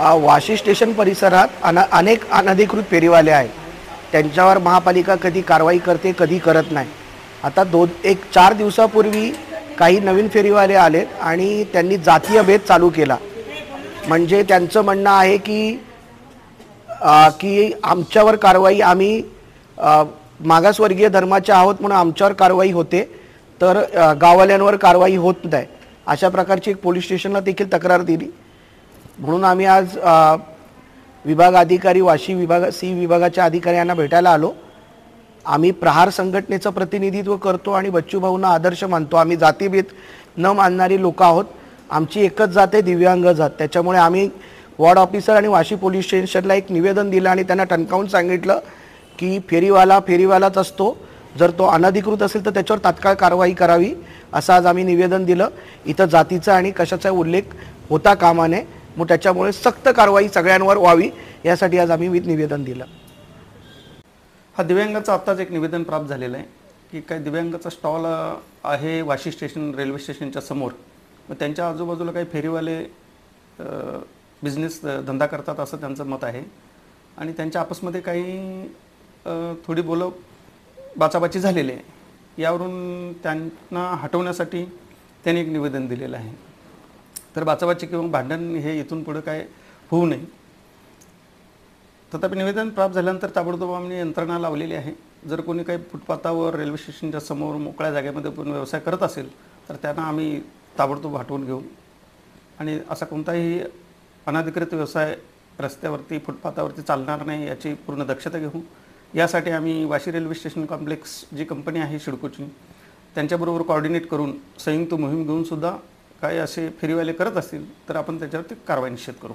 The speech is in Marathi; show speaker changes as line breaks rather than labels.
वाशी स्टेशन परिसरात अनेक अनधिकृत फेरीवाले आहेत. त्यांच्यावर महापालिका कधी कारवाई करते, कधी करत नाही. आता 4 दिवसापूर्वी काही नवीन फेरीवाले आलेत आणि त्यांनी जातीय भेद चालू केला. म्हणजे त्यांचं म्हणणं आहे की आमच्यावर कारवाई, आम्ही मागासवर्गीय धर्माचे आहोत म्हणून आमच्यावर कारवाई होते, तर गाववाल्यांवर कारवाई होत नाही. अशा प्रकारची एक पोलीस स्टेशनला देखील तक्रार दिली. म्हणून आम्ही आज विभाग अधिकारी, वाशी विभाग सी विभागाच्या अधिकाऱ्यांना भेटायला आलो. आम्ही प्रहार संघटनेचं प्रतिनिधित्व करतो आणि बच्चू भाऊंना आदर्श मानतो. आम्ही जातीभेद न मानणारी लोक आहोत. आमची एकच जात आहे, दिव्यांग जात. त्याच्यामुळे आम्ही वॉर्ड ऑफिसर आणि वाशी पोलीस स्टेशनला एक निवेदन दिलं आणि त्यांना ठणकावून सांगितलं की फेरीवालाच असतो, जर तो अनधिकृत असेल तर त्याच्यावर तात्काळ कारवाई करावी, असं आज आम्ही निवेदन दिलं. इथं जातीचा आणि कशाचा उल्लेख होता कामा नये, मग त्याच्यामुळे सक्त कारवाई सगळ्यांवर व्हावी यासाठी आज आम्ही निवेदन दिलं.
हा दिव्यांगाचं आत्ताच एक निवेदन प्राप्त झालेलं आहे की काही दिव्यांगाचा स्टॉल आहे वाशी स्टेशन रेल्वे स्टेशनच्या समोर. मग त्यांच्या आजूबाजूला काही फेरीवाले बिझनेस धंदा करतात असं त्यांचं मत आहे आणि त्यांच्या आपसमध्ये काही थोडी बाचाबाची झालेली आहे. यावरून त्यांना हटवण्यासाठी त्यांनी एक निवेदन दिलेलं आहे. तर बाचाबाची किंवा भांडण हे इथून पुढे काय होऊ नये. तथापि निवेदन प्राप्त झाल्यानंतर ताबडतोब आम्ही यंत्रणा लावलेली आहे. जर कोणी काही फुटपाथावर रेल्वे स्टेशनच्या समोर मोकळ्या जागेमध्ये पण व्यवसाय करत असेल तर त्यांना आम्ही ताबडतोब हटवून घेऊ आणि असा कोणताही अनधिकृत व्यवसाय रस्त्यावरती फुटपाथावरती चालणार नाही याची पूर्ण दक्षता घेऊ. यासाठी आम्ही वाशी रेल्वे स्टेशन कॉम्प्लेक्स जी कंपनी आहे सिडकोची त्यांच्याबरोबर कोऑर्डिनेट करून संयुक्त मोहीम घेऊन सुद्धा काही असे फेरीवाले करत असतील तर आपण त्याच्यावरती कारवाई निश्चित करू.